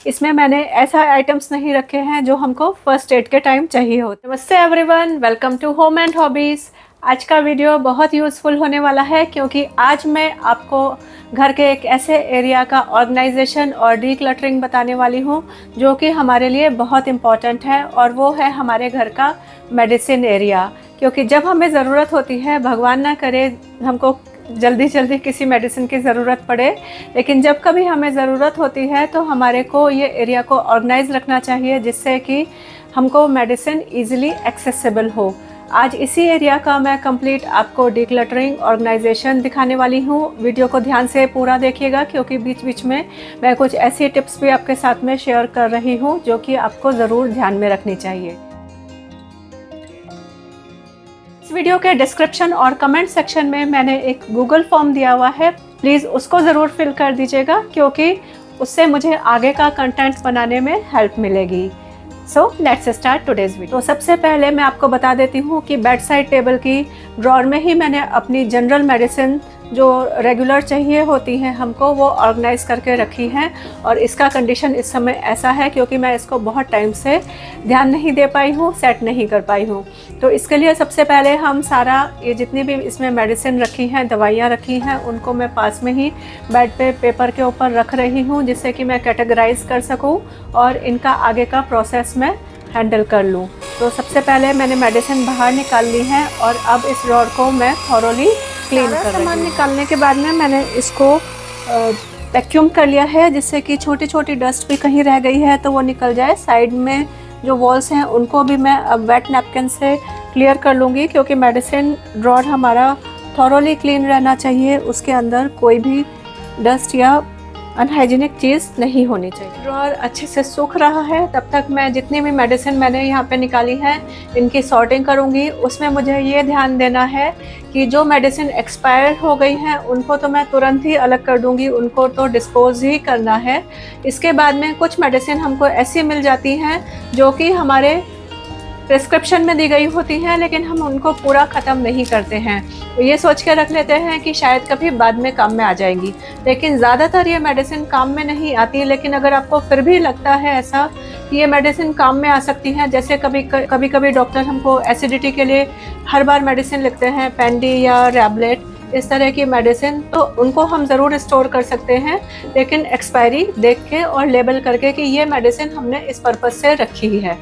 इसमें मैंने ऐसा आइटम्स नहीं रखे हैं जो हमको फर्स्ट एड के टाइम चाहिए होते। नमस्ते everyone, welcome to Home and Hobbies. आज का वीडियो बहुत यूज़फुल होने वाला है क्योंकि आज मैं आपको घर के एक ऐसे एरिया का ऑर्गेनाइजेशन और डीक्लटरिंग बताने वाली हूँ जो कि हमारे लिए बहुत इम्पॉर्टेंट है, और वो है हमारे घर का मेडिसिन एरिया। क्योंकि जब हमें ज़रूरत होती है, भगवान ना करे हमको जल्दी जल्दी किसी मेडिसिन की ज़रूरत पड़े, लेकिन जब कभी हमें ज़रूरत होती है तो हमारे को ये एरिया को ऑर्गेनाइज रखना चाहिए जिससे कि हमको मेडिसिन ईज़िली एक्सेसिबल हो। आज इसी एरिया का मैं कंप्लीट आपको डीक्लटरिंग ऑर्गेनाइजेशन दिखाने वाली हूँ। वीडियो को ध्यान से पूरा देखिएगा क्योंकि बीच बीच में मैं कुछ ऐसी टिप्स भी आपके साथ में शेयर कर रही हूँ जो कि आपको ज़रूर ध्यान में रखनी चाहिए। इस वीडियो के डिस्क्रिप्शन और कमेंट सेक्शन में मैंने एक गूगल फॉर्म दिया हुआ है, प्लीज़ उसको ज़रूर फिल कर दीजिएगा क्योंकि उससे मुझे आगे का कंटेंट बनाने में हेल्प मिलेगी। So let's start today's video. तो सबसे पहले मैं आपको बता देती हूँ कि बेड साइड टेबल की ड्रॉर में ही मैंने अपनी जनरल मेडिसिन जो रेगुलर चाहिए होती हैं हमको, वो ऑर्गेनाइज करके रखी हैं। और इसका कंडीशन इस समय ऐसा है क्योंकि मैं इसको बहुत टाइम से ध्यान नहीं दे पाई हूँ, सेट नहीं कर पाई हूँ। तो इसके लिए सबसे पहले हम सारा ये जितनी भी इसमें मेडिसिन रखी हैं, दवाइयाँ रखी हैं, उनको मैं पास में ही बेड पे पेपर के ऊपर रख रही हूँ जिससे कि मैं कैटेगराइज कर सकूँ और इनका आगे का प्रोसेस मैं हैंडल कर लूँ। तो सबसे पहले मैंने मेडिसिन बाहर निकाल ली है और अब इस ड्रॉर को मैं थॉरोली क्लीन कर रही हूँ। सामान निकालने के बाद में मैंने इसको वैक्यूम कर लिया है जिससे कि छोटी छोटी डस्ट भी कहीं रह गई है तो वो निकल जाए। साइड में जो वॉल्स हैं उनको भी मैं अब वेट नैपकिन से क्लियर कर लूँगी क्योंकि मेडिसिन ड्रॉर हमारा थॉरोली क्लीन रहना चाहिए, उसके अंदर कोई भी डस्ट या अनहाइजीनिक चीज़ नहीं होनी चाहिए। ड्रॉर अच्छे से सूख रहा है, तब तक मैं जितनी भी मेडिसिन मैंने यहाँ पे निकाली है इनकी सॉर्टिंग करूँगी। उसमें मुझे ये ध्यान देना है कि जो मेडिसिन एक्सपायर हो गई हैं उनको तो मैं तुरंत ही अलग कर दूँगी, उनको तो डिस्पोज ही करना है। इसके बाद में कुछ मेडिसिन हमको ऐसी मिल जाती हैं जो कि हमारे प्रिस्क्रिप्शन में दी गई होती हैं लेकिन हम उनको पूरा ख़त्म नहीं करते हैं। तो ये सोच के रख लेते हैं कि शायद कभी बाद में काम में आ जाएंगी, लेकिन ज़्यादातर ये मेडिसिन काम में नहीं आती। लेकिन अगर आपको फिर भी लगता है ऐसा कि ये मेडिसिन काम में आ सकती हैं, जैसे कभी डॉक्टर हमको एसिडिटी के लिए हर बार मेडिसिन लिखते हैं, पेंडी या रैबलेट, इस तरह की मेडिसिन, तो उनको हम ज़रूर स्टोर कर सकते हैं, लेकिन एक्सपायरी देख के और लेबल करके कि ये मेडिसिन हमने इस पर्पज़ से रखी है।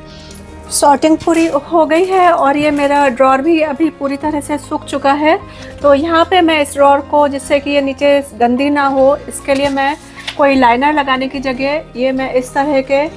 सॉर्टिंग पूरी हो गई है और ये मेरा ड्रॉर भी अभी पूरी तरह से सूख चुका है। तो यहाँ पे मैं इस ड्रॉर को, जिससे कि ये नीचे गंदी ना हो, इसके लिए मैं कोई लाइनर लगाने की जगह ये मैं इस तरह के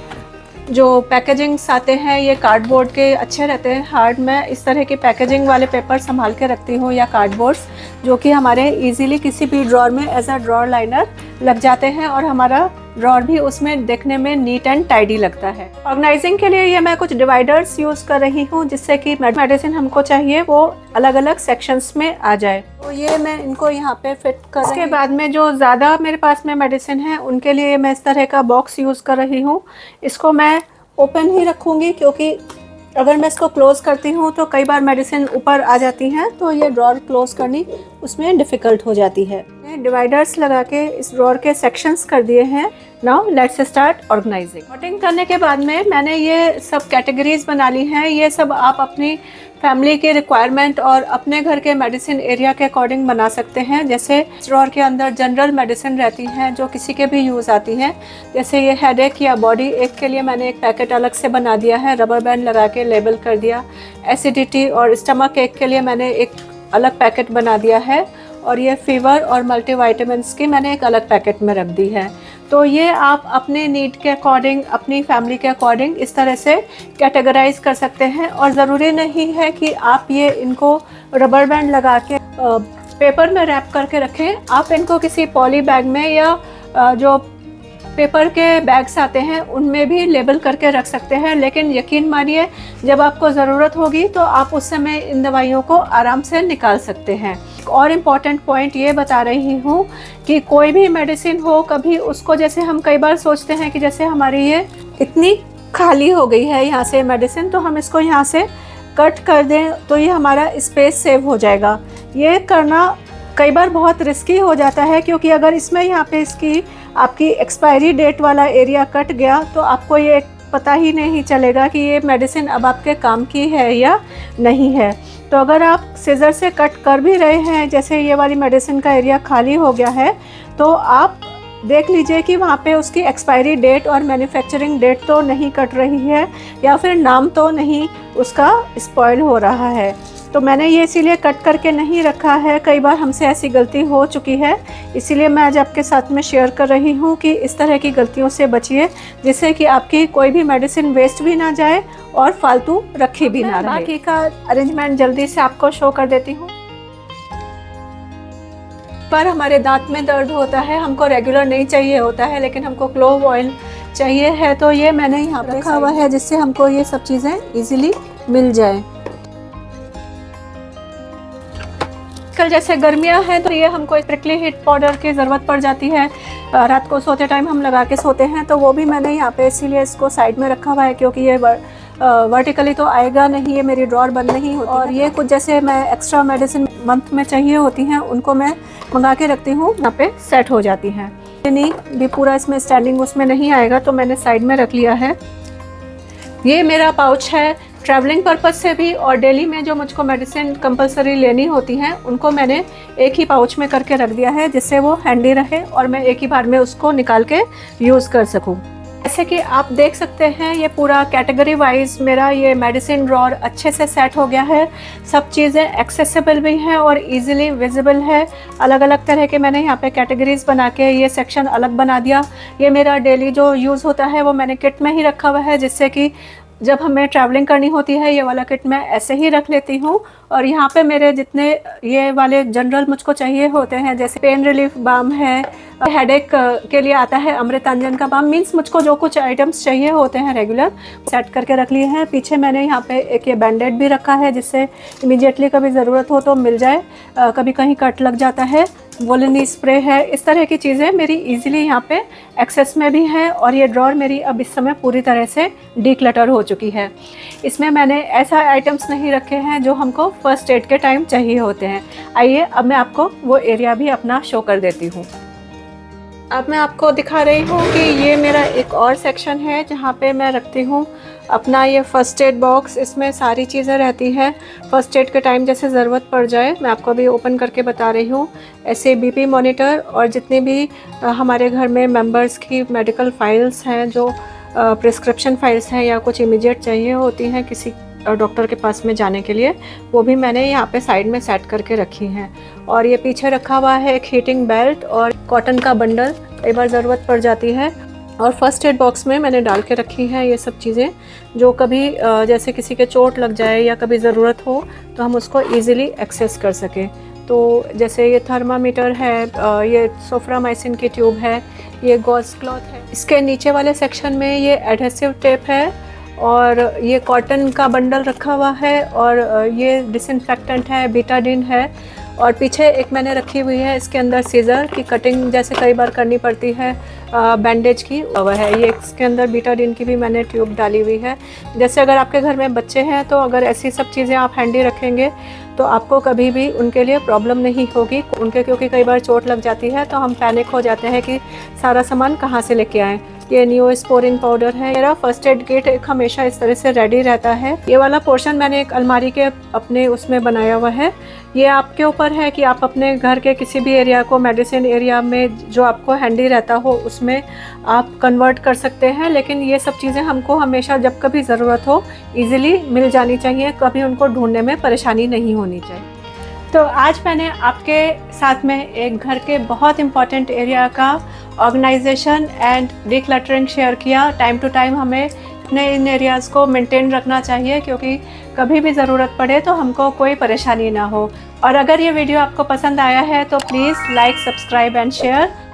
जो पैकेजिंग्स आते हैं, ये कार्डबोर्ड के अच्छे रहते हैं हार्ड, मैं इस तरह के पैकेजिंग वाले पेपर संभाल के रखती हूँ या कार्डबोर्ड्स जो कि हमारे इजीली किसी भी ड्रॉर में एज अ ड्रॉर लाइनर लग जाते हैं और हमारा ड्रॉर भी उसमें देखने में नीट एंड टाइडी लगता है। ऑर्गेनाइजिंग के लिए ये मैं कुछ डिवाइडर्स यूज़ कर रही हूँ जिससे कि मेडिसिन हमको चाहिए वो अलग अलग सेक्शंस में आ जाए। तो ये मैं इनको यहाँ पे फिट कर रही हूँ। उसके बाद में जो ज़्यादा मेरे पास में मेडिसिन है उनके लिए मैं इस तरह का बॉक्स यूज़ कर रही हूँ। इसको मैं ओपन ही रखूँगी क्योंकि अगर मैं इसको क्लोज़ करती हूँ तो कई बार मेडिसिन ऊपर आ जाती हैं तो ये ड्रॉर क्लोज़ करनी उसमें डिफ़िकल्ट हो जाती है। डिवाइडर्स लगा के इस ड्रॉर के सेक्शंस कर दिए हैं। Now let's start organising. Sorting करने के बाद में मैंने ये सब कैटेगरीज बना ली हैं। ये सब आप अपनी फैमिली के रिक्वायरमेंट और अपने घर के मेडिसिन एरिया के अकॉर्डिंग बना सकते हैं। जैसे इस ड्रॉर के अंदर जनरल मेडिसिन रहती हैं जो किसी के भी यूज़ आती हैं, जैसे ये हेडेक या बॉडी एक के लिए मैंने एक पैकेट अलग से बना दिया है, रबर बैंड लगा के लेबल कर दिया। एसिडिटी और स्टमक एक के लिए मैंने एक अलग पैकेट बना दिया है, और ये फीवर और मल्टीविटामिन्स की मैंने एक अलग पैकेट में रख दी है। तो ये आप अपने नीड के अकॉर्डिंग, अपनी फैमिली के अकॉर्डिंग इस तरह से कैटेगराइज कर सकते हैं। और ज़रूरी नहीं है कि आप ये इनको रबर बैंड लगा के पेपर में रैप करके रखें। आप इनको किसी पॉली बैग में या जो पेपर के बैग्स आते हैं उनमें भी लेबल करके रख सकते हैं, लेकिन यकीन मानिए जब आपको ज़रूरत होगी तो आप उस समय इन दवाइयों को आराम से निकाल सकते हैं। और इम्पॉर्टेंट पॉइंट ये बता रही हूँ कि कोई भी मेडिसिन हो, कभी उसको, जैसे हम कई बार सोचते हैं कि जैसे हमारी ये इतनी खाली हो गई है यहाँ से मेडिसिन, तो हम इसको यहाँ से कट कर दें तो ये हमारा स्पेस सेव हो जाएगा। ये करना कई बार बहुत रिस्की हो जाता है, क्योंकि अगर इसमें यहाँ पे इसकी आपकी एक्सपायरी डेट वाला एरिया कट गया तो आपको ये पता ही नहीं चलेगा कि ये मेडिसिन अब आपके काम की है या नहीं है। तो अगर आप सीजर से कट कर भी रहे हैं, जैसे ये वाली मेडिसिन का एरिया खाली हो गया है, तो आप देख लीजिए कि वहाँ पे उसकी एक्सपायरी डेट और मैन्युफैक्चरिंग डेट तो नहीं कट रही है, या फिर नाम तो नहीं उसका स्पॉइल हो रहा है। तो मैंने ये इसीलिए कट करके नहीं रखा है, कई बार हमसे ऐसी गलती हो चुकी है, इसीलिए मैं आज आपके साथ में शेयर कर रही हूँ कि इस तरह की गलतियों से बचिए, जिससे कि आपकी कोई भी मेडिसिन वेस्ट भी ना जाए और फालतू रखी भी ना रहे। बाकी का अरेंजमेंट जल्दी से आपको शो कर देती हूँ। पर हमारे दांत में दर्द होता है, हमको रेगुलर नहीं चाहिए होता है, लेकिन हमको क्लोव ऑयल चाहिए है, तो ये मैंने यहाँ पे रखा हुआ है जिससे हमको ये सब चीज़ें इजीली मिल जाए। कल जैसे गर्मियाँ हैं तो ये हमको प्रिकली हीट पाउडर की ज़रूरत पड़ जाती है, रात को सोते टाइम हम लगा के सोते हैं, तो वो भी मैंने यहाँ पे इसीलिए इसको साइड में रखा हुआ है, क्योंकि ये वर्टिकली तो आएगा नहीं, ये मेरी ड्रॉर बंद नहीं होती। और ये कुछ जैसे मैं एक्स्ट्रा मेडिसिन मंथ में चाहिए होती हैं, उनको मैं मंगा के रखती हूँ, यहाँ पे सेट हो जाती हैं। नहीं भी पूरा इसमें स्टैंडिंग उसमें नहीं आएगा, तो मैंने साइड में रख लिया है। ये मेरा पाउच है ट्रैवलिंग पर्पस से भी, और डेली में जो मुझको मेडिसिन कंपलसरी लेनी होती हैं उनको मैंने एक ही पाउच में करके रख दिया है, जिससे वो हैंडी रहे और मैं एक ही बार में उसको निकाल के यूज़ कर सकूं। जैसे कि आप देख सकते हैं, ये पूरा कैटेगरी वाइज मेरा ये मेडिसिन ड्रॉर अच्छे से सेट हो गया है। सब चीज़ें एक्सेसिबल भी हैं और इजीली विजिबल है। अलग अलग तरह के मैंने यहाँ पे कैटेगरीज बना के ये सेक्शन अलग बना दिया। ये मेरा डेली जो यूज़ होता है वो मैंने किट में ही रखा हुआ है, जिससे कि जब हमें ट्रैवलिंग करनी होती है ये वाला किट मैं ऐसे ही रख लेती हूँ। और यहाँ पे मेरे जितने ये वाले जनरल मुझको चाहिए होते हैं, जैसे पेन रिलीफ बाम है, हेडेक के लिए आता है अमृतांजन का बाम, मीन्स मुझको जो कुछ आइटम्स चाहिए होते हैं रेगुलर सेट करके रख लिए हैं। पीछे मैंने यहाँ पे एक ये बैंडेड भी रखा है, जिससे इमीडिएटली कभी ज़रूरत हो तो मिल जाए, कभी कहीं कट लग जाता है। वोलिनी स्प्रे है, इस तरह की चीज़ें मेरी इजीली यहाँ पे एक्सेस में भी हैं। और ये ड्रॉर मेरी अब इस समय पूरी तरह से डीक्लटर हो चुकी है। इसमें मैंने ऐसा आइटम्स नहीं रखे हैं जो हमको फर्स्ट एड के टाइम चाहिए होते हैं। आइए अब मैं आपको वो एरिया भी अपना शो कर देती हूँ। अब मैं आपको दिखा रही हूँ कि ये मेरा एक और सेक्शन है जहाँ पे मैं रखती हूँ अपना ये फ़र्स्ट एड बॉक्स। इसमें सारी चीज़ें रहती है फ़र्स्ट एड के टाइम, जैसे ज़रूरत पड़ जाए। मैं आपको अभी ओपन करके बता रही हूँ। ऐसे बीपी मॉनिटर और जितने भी हमारे घर में मेंबर्स की मेडिकल फाइल्स हैं, जो प्रिस्क्रिप्शन फाइल्स हैं या कुछ इमीडिएट चाहिए होती हैं किसी डॉक्टर के पास में जाने के लिए, वो भी मैंने यहाँ पे साइड में सेट करके रखी हैं। और ये पीछे रखा हुआ है एक हीटिंग बेल्ट और कॉटन का बंडल, कई बार ज़रूरत पड़ जाती है। और फर्स्ट एड बॉक्स में मैंने डाल के रखी हैं ये सब चीज़ें, जो कभी जैसे किसी के चोट लग जाए या कभी ज़रूरत हो तो हम उसको ईज़िली एक्सेस कर सकें। तो जैसे ये थर्मामीटर है, ये सोफ्रामाइसिन की ट्यूब है, ये गॉज क्लॉथ है। इसके नीचे वाले सेक्शन में ये एडहेसिव टेप है और ये कॉटन का बंडल रखा हुआ है और ये डिसइंफेक्टेंट है, बीटाडिन है। और पीछे एक मैंने रखी हुई है, इसके अंदर सीज़र की कटिंग जैसे कई बार करनी पड़ती है बैंडेज की, वह है ये। इसके अंदर बीटाडिन की भी मैंने ट्यूब डाली हुई है। जैसे अगर आपके घर में बच्चे हैं तो अगर ऐसी सब चीज़ें आप हैंडी रखेंगे तो आपको कभी भी उनके लिए प्रॉब्लम नहीं होगी उनके, क्योंकि कई बार चोट लग जाती है तो हम पैनिक हो जाते हैं कि सारा सामान कहाँ से लेके आएँ। ये नियोस्पोरिन पाउडर है। मेरा फर्स्ट एड किट एक हमेशा इस तरह से रेडी रहता है। ये वाला पोर्शन मैंने एक अलमारी के अपने उसमें बनाया हुआ है। ये आपके ऊपर है कि आप अपने घर के किसी भी एरिया को मेडिसिन एरिया में जो आपको हैंडी रहता हो उसमें आप कन्वर्ट कर सकते हैं, लेकिन ये सब चीज़ें हमको हमेशा जब कभी ज़रूरत हो ईज़िली मिल जानी चाहिए, कभी उनको ढूंढने में परेशानी नहीं होनी चाहिए। तो आज मैंने आपके साथ में एक घर के बहुत इम्पॉर्टेंट एरिया का ऑर्गेनाइजेशन एंड डिक्लटरिंग शेयर किया। टाइम टू टाइम हमें अपने इन एरियाज़ को मेंटेन रखना चाहिए, क्योंकि कभी भी ज़रूरत पड़े तो हमको कोई परेशानी ना हो। और अगर ये वीडियो आपको पसंद आया है तो please like, subscribe and share.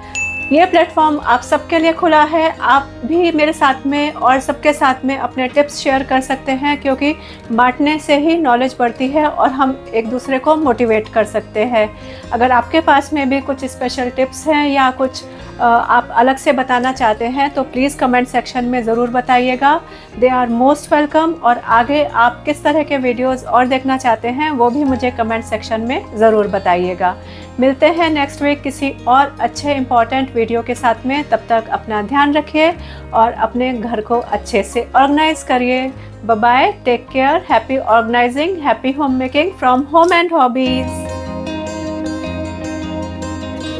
ये प्लेटफॉर्म आप सबके लिए खुला है। आप भी मेरे साथ में और सबके साथ में अपने टिप्स शेयर कर सकते हैं, क्योंकि बांटने से ही नॉलेज बढ़ती है और हम एक दूसरे को मोटिवेट कर सकते हैं। अगर आपके पास में भी कुछ स्पेशल टिप्स हैं या कुछ आप अलग से बताना चाहते हैं तो प्लीज़ कमेंट सेक्शन में ज़रूर बताइएगा। They are most welcome. और आगे आप किस तरह के वीडियोस और देखना चाहते हैं वो भी मुझे कमेंट सेक्शन में ज़रूर बताइएगा। मिलते हैं नेक्स्ट वीक किसी और अच्छे इम्पॉर्टेंट वीडियो के साथ में। तब तक अपना ध्यान रखिए और अपने घर को अच्छे से ऑर्गेनाइज करिए। Bye bye, take care, happy organising, happy home making from Home and hobbies.